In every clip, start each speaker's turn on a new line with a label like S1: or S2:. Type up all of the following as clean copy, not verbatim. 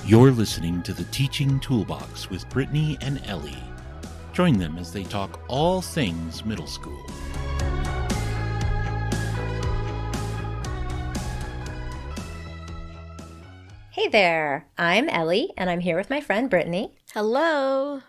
S1: You're listening to the Teaching Toolbox with Brittany and Ellie. Join them as they talk all things middle school.
S2: Hey there, I'm Ellie, and I'm here with my friend Brittany.
S3: Hello.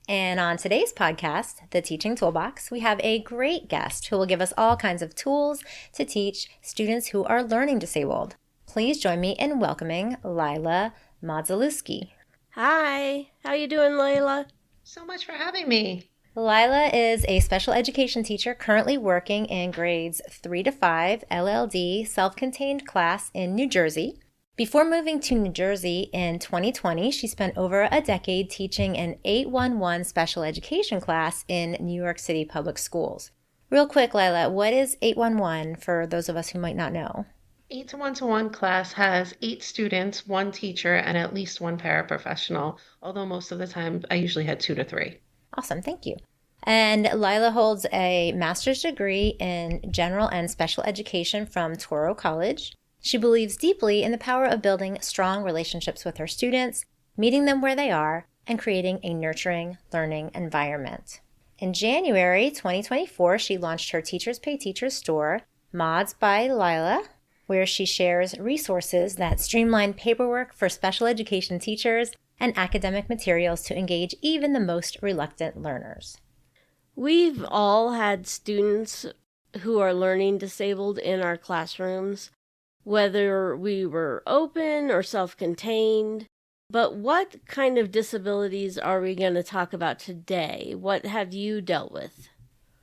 S2: And on today's podcast, the Teaching Toolbox, we have a great guest who will give us all kinds of tools to teach students who are learning disabled. Please join me in welcoming Laila Modzelewski.
S3: Hi. How you doing, Laila?
S4: So much for having me.
S2: Laila is a special education teacher currently working in grades 3 to 5 LLD self-contained class in New Jersey. Before moving to New Jersey in 2020, she spent over a decade teaching an 811 special education class in New York City public schools. Real quick, Laila, what is 811 for those of us who might not know?
S4: 8-to-1-to-1 class has 8 students, 1 teacher, and at least 1 paraprofessional, although most of the time I usually had 2 to 3.
S2: Awesome, thank you. And Laila holds a master's degree in general and special education from Touro College. She believes deeply in the power of building strong relationships with her students, meeting them where they are, and creating a nurturing learning environment. In January 2024, she launched her Teachers Pay Teachers store, Mods by Laila, where she shares resources that streamline paperwork for special education teachers and academic materials to engage even the most reluctant learners.
S3: We've all had students who are learning disabled in our classrooms, whether we were open or self-contained. But what kind of disabilities are we going to talk about today? What have you dealt with?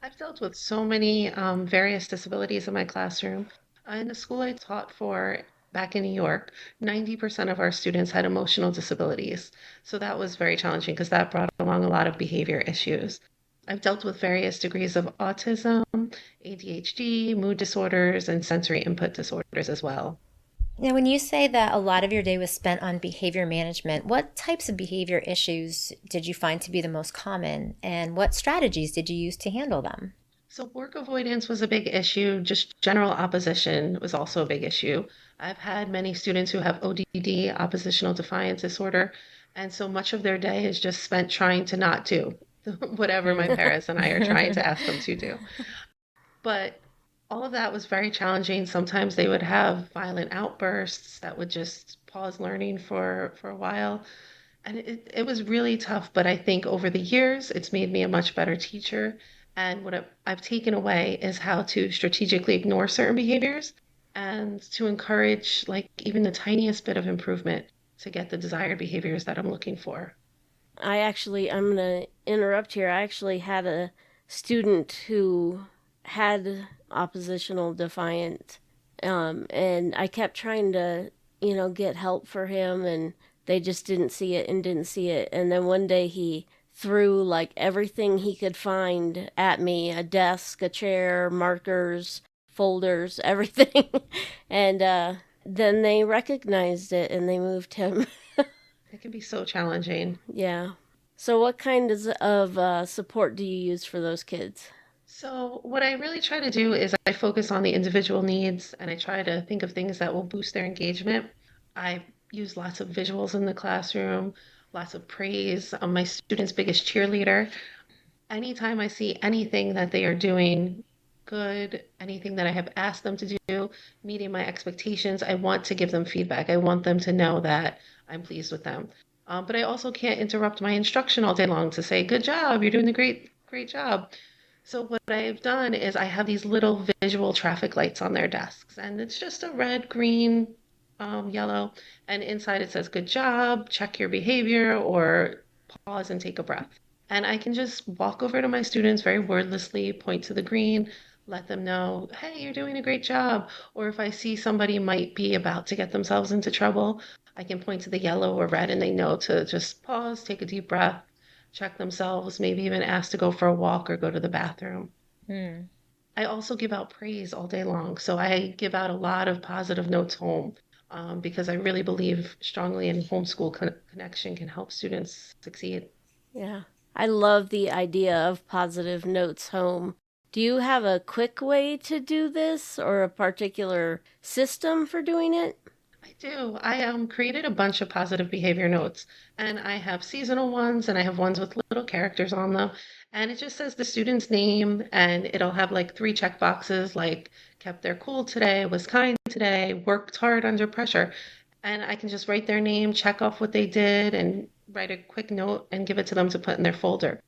S4: I've dealt with so many various disabilities in my classroom. In the school I taught for back in New York, 90% of our students had emotional disabilities. So that was very challenging because that brought along a lot of behavior issues. I've dealt with various degrees of autism, ADHD, mood disorders, and sensory input disorders as well.
S2: Now, when you say that a lot of your day was spent on behavior management, what types of behavior issues did you find to be the most common, and what strategies did you use to handle them?
S4: So work avoidance was a big issue. Just general opposition was also a big issue. I've had many students who have ODD, oppositional defiance disorder, and so much of their day is just spent trying to not do whatever my parents and I are trying to ask them to do. But all of that was very challenging. Sometimes they would have violent outbursts that would just pause learning for a while. And it was really tough, but I think over the years, it's made me a much better teacher. And what I've taken away is how to strategically ignore certain behaviors and to encourage like even the tiniest bit of improvement to get the desired behaviors that I'm looking for.
S3: I'm going to interrupt here. I actually had a student who had oppositional defiant, and I kept trying to, get help for him, and they just didn't see it. And then one day he threw like everything he could find at me, a desk, a chair, markers, folders, everything. And then they recognized it and they moved him.
S4: It can be so challenging.
S3: Yeah. So what kind of support do you use for those kids?
S4: So what I really try to do is I focus on the individual needs and I try to think of things that will boost their engagement. I use lots of visuals in the classroom, lots of praise. I'm my students' biggest cheerleader. Anytime I see anything that they are doing good, anything that I have asked them to do, meeting my expectations, I want to give them feedback. I want them to know that I'm pleased with them. But I also can't interrupt my instruction all day long to say, good job, you're doing a great job. So what I've done is I have these little visual traffic lights on their desks, and it's just a red, green, yellow, and inside it says, good job, check your behavior, or pause and take a breath. And I can just walk over to my students very wordlessly, point to the green, let them know, hey, you're doing a great job. Or if I see somebody might be about to get themselves into trouble, I can point to the yellow or red and they know to just pause, take a deep breath, check themselves, maybe even ask to go for a walk or go to the bathroom. I also give out praise all day long. So I give out a lot of positive notes home because I really believe strongly in homeschool connection can help students succeed.
S3: Yeah. I love the idea of positive notes home. Do you have a quick way to do this or a particular system for doing it?
S4: I do. I created a bunch of positive behavior notes, and I have seasonal ones, and I have ones with little characters on them. And it just says the student's name, and it'll have like three check boxes, like kept their cool today, was kind today, worked hard under pressure. And I can just write their name, check off what they did, and write a quick note and give it to them to put in their folder.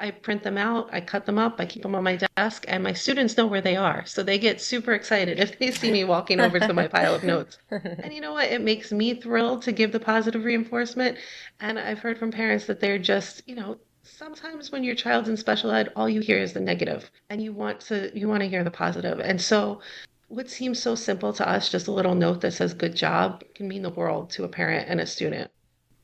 S4: I print them out, I cut them up, I keep them on my desk, and my students know where they are. So they get super excited if they see me walking over to my pile of notes. And you know what? It makes me thrilled to give the positive reinforcement. And I've heard from parents that they're just, sometimes when your child's in special ed, all you hear is the negative, and you want to hear the positive. And so what seems so simple to us, just a little note that says good job, can mean the world to a parent and a student.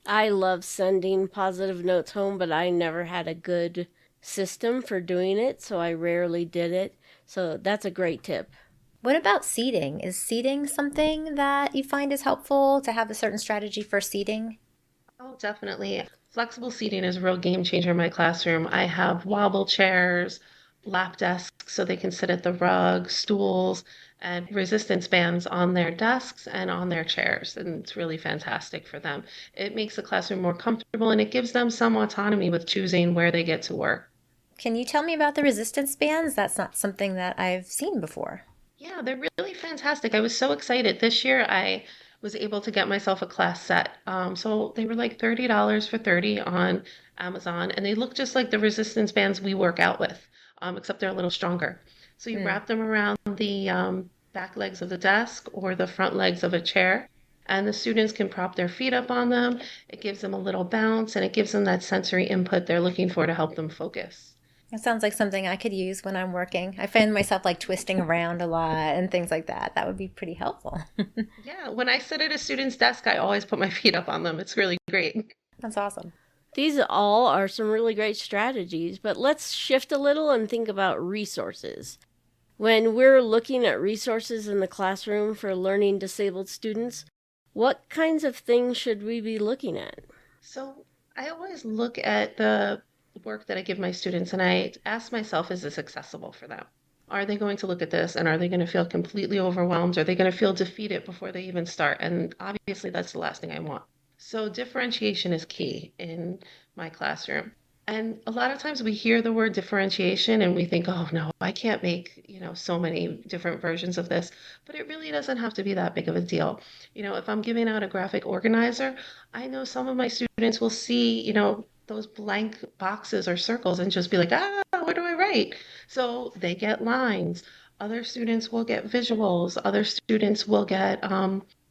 S3: I love sending positive notes home, but I never had a good system for doing it, so I rarely did it. So that's a great tip.
S2: What about seating? Is seating something that you find is helpful to have a certain strategy for seating?
S4: Oh, definitely. Flexible seating is a real game changer in my classroom. I have wobble chairs, lap desks so they can sit at the rug, stools, and resistance bands on their desks and on their chairs. And it's really fantastic for them. It makes the classroom more comfortable and it gives them some autonomy with choosing where they get to work.
S2: Can you tell me about the resistance bands? That's not something that I've seen before.
S4: Yeah, they're really fantastic. I was so excited. This year I was able to get myself a class set. So they were like $30 for 30 on Amazon, and they look just like the resistance bands we work out with, except they're a little stronger. So you
S2: Hmm.
S4: wrap them around the back legs of the desk or the front legs of a chair, and the students can prop their feet up on them. It gives them a little bounce, and it gives them that sensory input they're looking for to help them focus.
S2: It sounds like something I could use when I'm working. I find myself like twisting around a lot and things like that. That would be pretty helpful.
S4: Yeah, when I sit at a student's desk, I always put my feet up on them. It's really great.
S2: That's awesome.
S3: These all are some really great strategies, but let's shift a little and think about resources. When we're looking at resources in the classroom for learning disabled students, what kinds of things should we be looking at?
S4: So I always look at the work that I give my students and I ask myself, is this accessible for them? Are they going to look at this and are they going to feel completely overwhelmed? Are they going to feel defeated before they even start? And obviously, that's the last thing I want. So differentiation is key in my classroom. And a lot of times we hear the word differentiation and we think, oh no, I can't make, so many different versions of this. But it really doesn't have to be that big of a deal. If I'm giving out a graphic organizer, I know some of my students will see, those blank boxes or circles and just be like, what do I write? So they get lines. Other students will get visuals. Other students will get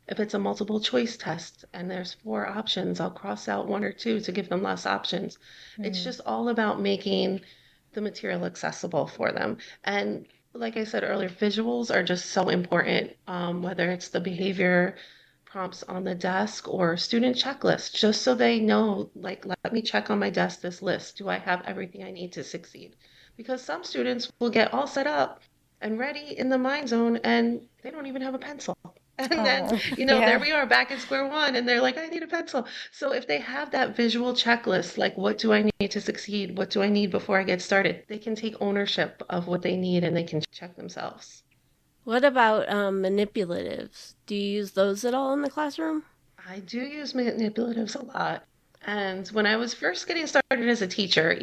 S4: if it's a multiple choice test and there's four options, I'll cross out one or two to give them less options. It's
S2: Hmm.
S4: just all about making the material accessible for them. And like I said earlier, visuals are just so important, whether it's the behavior prompts on the desk or student checklists, just so they know, like, let me check on my desk this list. Do I have everything I need to succeed? Because some students will get all set up and ready in the mind zone and they don't even have a pencil. And then,
S2: Oh,
S4: there
S2: yeah.
S4: we are back at square one, and they're like, I need a pencil. So if they have that visual checklist, like, what do I need to succeed? What do I need before I get started? They can take ownership of what they need and they can check themselves.
S3: What about manipulatives? Do you use those at all in the classroom?
S4: I do use manipulatives a lot. And when I was first getting started as a teacher,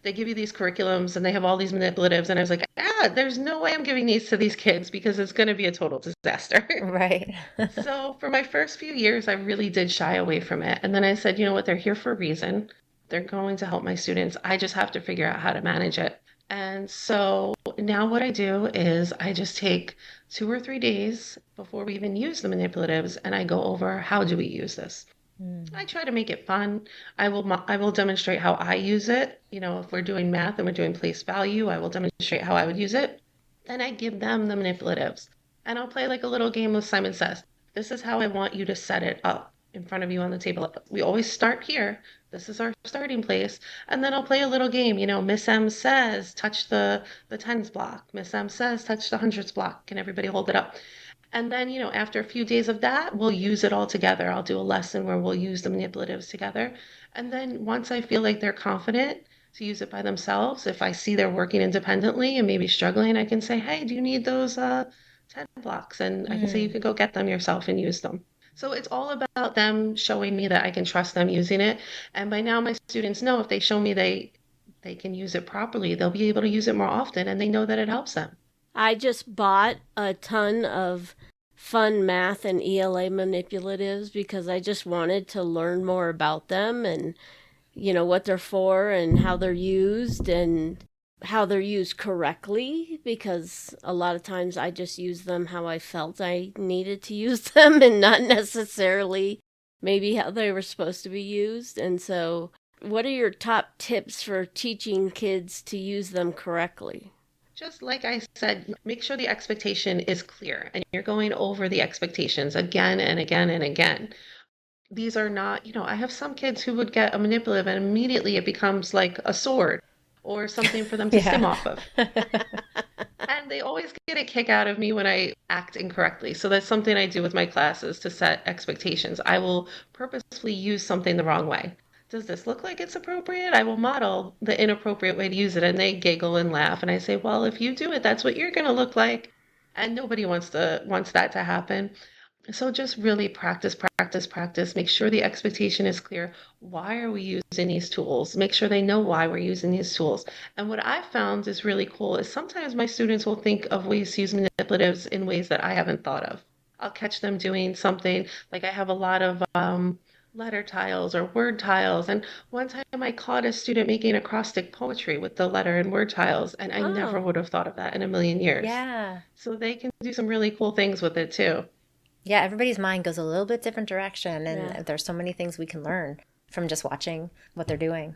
S4: they give you these curriculums and they have all these manipulatives. And I was like, there's no way I'm giving these to these kids because it's going to be a total disaster.
S2: Right.
S4: So for my first few years, I really did shy away from it. And then I said, you know what? They're here for a reason. They're going to help my students. I just have to figure out how to manage it. And so now what I do is I just take 2 or 3 days before we even use the manipulatives and I go over how do we use this.
S2: Hmm.
S4: I try to make it fun. I will demonstrate how I use it. If we're doing math and we're doing place value, I will demonstrate how I would use it. Then I give them the manipulatives. And I'll play like a little game of Simon Says. This is how I want you to set it up in front of you on the table. We always start here. This is our starting place. And then I'll play a little game. Miss M says, touch the tens block. Miss M says, touch the hundreds block. Can everybody hold it up? And then, after a few days of that, we'll use it all together. I'll do a lesson where we'll use the manipulatives together. And then once I feel like they're confident to use it by themselves, if I see they're working independently and maybe struggling, I can say, hey, do you need those 10 blocks? And I can say you
S2: Hmm.
S4: could go get them yourself and use them. So it's all about them showing me that I can trust them using it. And by now, my students know if they show me they can use it properly, they'll be able to use it more often, and they know that it helps them.
S3: I just bought a ton of fun math and ELA manipulatives because I just wanted to learn more about them and, what they're for and how they're used and how they're used correctly, because a lot of times I just use them how I felt I needed to use them and not necessarily maybe how they were supposed to be used. And so, what are your top tips for teaching kids to use them correctly?
S4: Just like I said, make sure the expectation is clear and you're going over the expectations again and again and again. These are not, I have some kids who would get a manipulative and immediately it becomes like a sword or something for them to sim
S2: Yeah.
S4: off of. And they always get a kick out of me when I act incorrectly. So that's something I do with my classes to set expectations. I will purposefully use something the wrong way. Does this look like it's appropriate? I will model the inappropriate way to use it. And they giggle and laugh. And I say, well, if you do it, that's what you're going to look like. And nobody wants that to happen. So just really practice, practice, practice. Make sure the expectation is clear. Why are we using these tools? Make sure they know why we're using these tools. And what I found is really cool is sometimes my students will think of ways to use manipulatives in ways that I haven't thought of. I'll catch them doing something like I have a lot of letter tiles or word tiles. And one time I caught a student making acrostic poetry with the letter and word tiles, and I never
S3: Oh,
S4: would have thought of that in a million years.
S2: Yeah.
S4: So they can do some really cool things with it too.
S2: Yeah, everybody's mind goes a little bit different direction,
S3: yeah.
S2: and there's so many things we can learn from just watching what they're doing.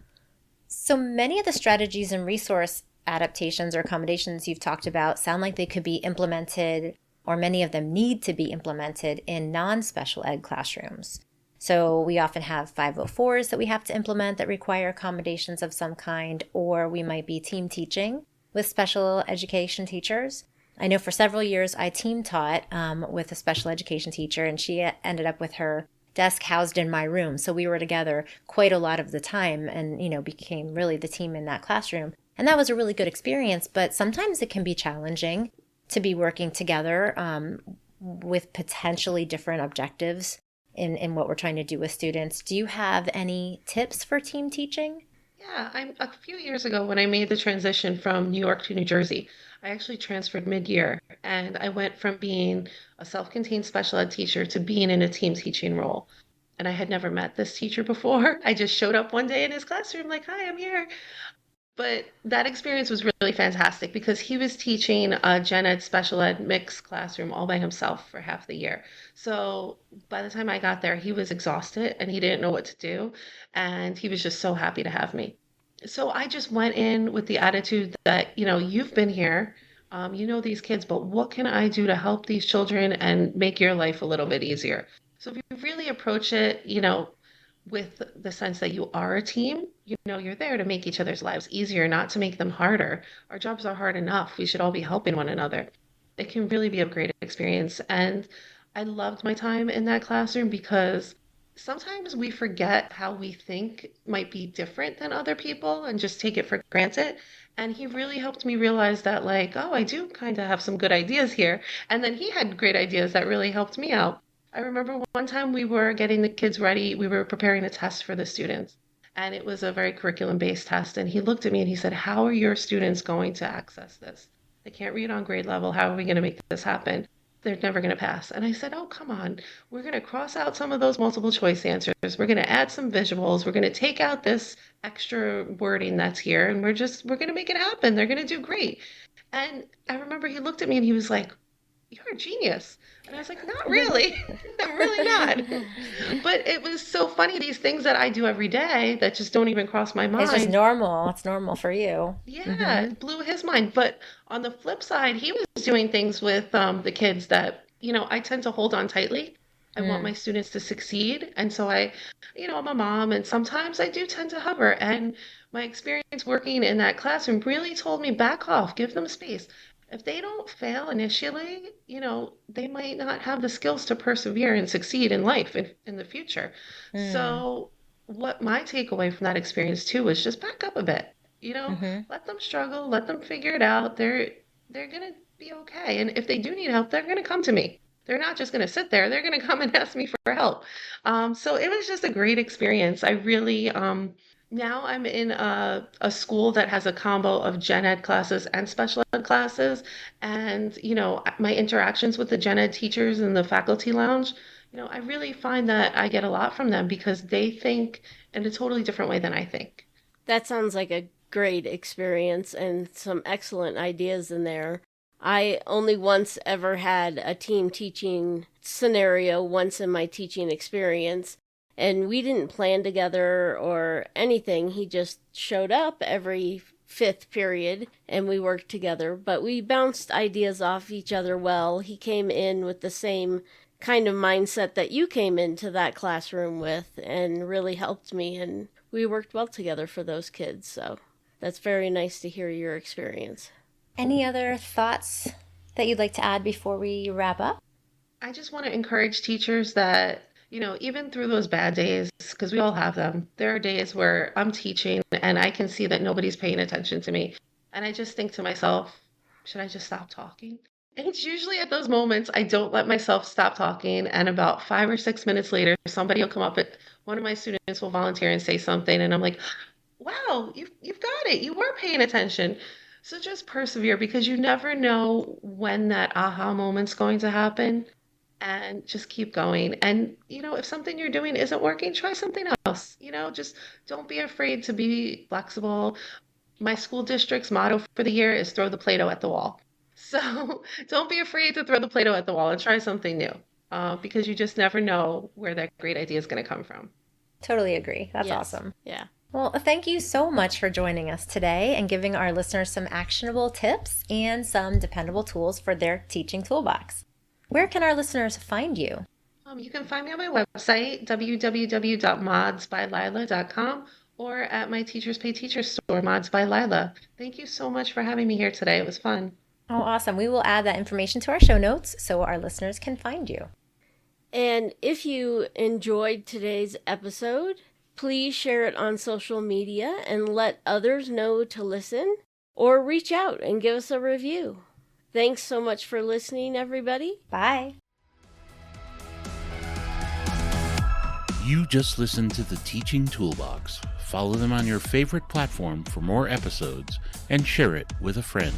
S2: So many of the strategies and resource adaptations or accommodations you've talked about sound like they could be implemented, or many of them need to be implemented in non-special ed classrooms. So we often have 504s that we have to implement that require accommodations of some kind, or we might be team teaching with special education teachers. I know for several years I team taught with a special education teacher, and she ended up with her desk housed in my room. So we were together quite a lot of the time and, became really the team in that classroom. And that was a really good experience, but sometimes it can be challenging to be working together with potentially different objectives in what we're trying to do with students. Do you have any tips for team teaching?
S4: Yeah, I'm a few years ago when I made the transition from New York to New Jersey, I actually transferred mid-year and I went from being a self-contained special ed teacher to being in a team teaching role. And I had never met this teacher before. I just showed up one day in his classroom like, "Hi, I'm here." But that experience was really fantastic because he was teaching a gen ed special ed mixed classroom all by himself for half the year. So by the time I got there, he was exhausted and he didn't know what to do. And he was just so happy to have me. So I just went in with the attitude that, you've been here, you know these kids, but what can I do to help these children and make your life a little bit easier? So if you really approach it, with the sense that you are a team, you're there to make each other's lives easier, not to make them harder. Our jobs are hard enough. We should all be helping one another. It can really be a great experience. And I loved my time in that classroom because sometimes we forget how we think might be different than other people and just take it for granted. And he really helped me realize that, like, oh, I do kind of have some good ideas here. And then he had great ideas that really helped me out. I remember one time we were getting the kids ready, we were preparing a test for the students, and it was a very curriculum-based test. And he looked at me and he said, "How are your students going to access this? They can't read on grade level. How are we going to make this happen? They're never going to pass." And I said, "Oh, come on. We're going to cross out some of those multiple choice answers. We're going to add some visuals. We're going to take out this extra wording that's here, and we're going to make it happen. They're going to do great." And I remember he looked at me and he was like, "You're a genius." And I was like, "Not really. I'm really not." But it was so funny, these things that I do every day that just don't even cross my
S2: It's just
S4: mind.
S2: normal. It's normal for you.
S4: Yeah, it blew his mind. But on the flip side, he was doing things with the kids that, I tend to hold on tightly. I want
S2: Mm-hmm.
S4: my students to succeed. And so I'm a mom, and sometimes I do tend to hover. And my experience working in that classroom really told me back off, give them space. If they don't fail initially, they might not have the skills to persevere and succeed in life in the future.
S2: Mm-hmm.
S4: So what my takeaway from that experience too was just back up a bit. Let them struggle, let them figure it out. They're gonna be okay. And if they do need help, they're gonna come to me. they're not just going to sit there. They're going to come and ask me for help. So it was just a great experience. I really, now I'm in a school that has a combo of gen ed classes and special ed classes. And, my interactions with the gen ed teachers in the faculty lounge, I really find that I get a lot from them because they think in a totally different way than I think.
S3: That sounds like a great experience and some excellent ideas in there. I only once ever had a team teaching scenario once in my teaching experience, and we didn't plan together or anything. He just showed up every fifth period and we worked together, but we bounced ideas off each other well. He came in with the same kind of mindset that you came into that classroom with and really helped me, and we worked well together for those kids. So that's very nice to hear your experience.
S2: Any other thoughts that you'd like to add before we wrap up?
S4: I just want to encourage teachers that, even through those bad days, because we all have them, there are days where I'm teaching and I can see that nobody's paying attention to me. And I just think to myself, should I just stop talking? And it's usually at those moments I don't let myself stop talking. And about 5 or 6 minutes later, somebody will come up, one of my students will volunteer and say something. And I'm like, wow, you've got it. You were paying attention. So just persevere because you never know when that aha moment's going to happen, and just keep going. And, if something you're doing isn't working, try something else. Just don't be afraid to be flexible. My school district's motto for the year is throw the Play-Doh at the wall. So don't be afraid to throw the Play-Doh at the wall and try something new because you just never know where that great idea is going to come from.
S2: Totally agree. That's
S3: Yes.
S2: awesome.
S3: Yeah.
S2: Well, thank you so much for joining us today and giving our listeners some actionable tips and some dependable tools for their teaching toolbox. Where can our listeners find you?
S4: You can find me on my website, www.modsbylaila.com, or at my Teachers Pay Teachers store, Mods by Laila. Thank you so much for having me here today. It was fun.
S2: Oh, awesome. We will add that information to our show notes so our listeners can find you.
S3: And if you enjoyed today's episode, please share it on social media and let others know to listen, or reach out and give us a review. Thanks so much for listening, everybody.
S2: Bye.
S1: You just listened to the Teaching Toolbox. Follow them on your favorite platform for more episodes and share it with a friend.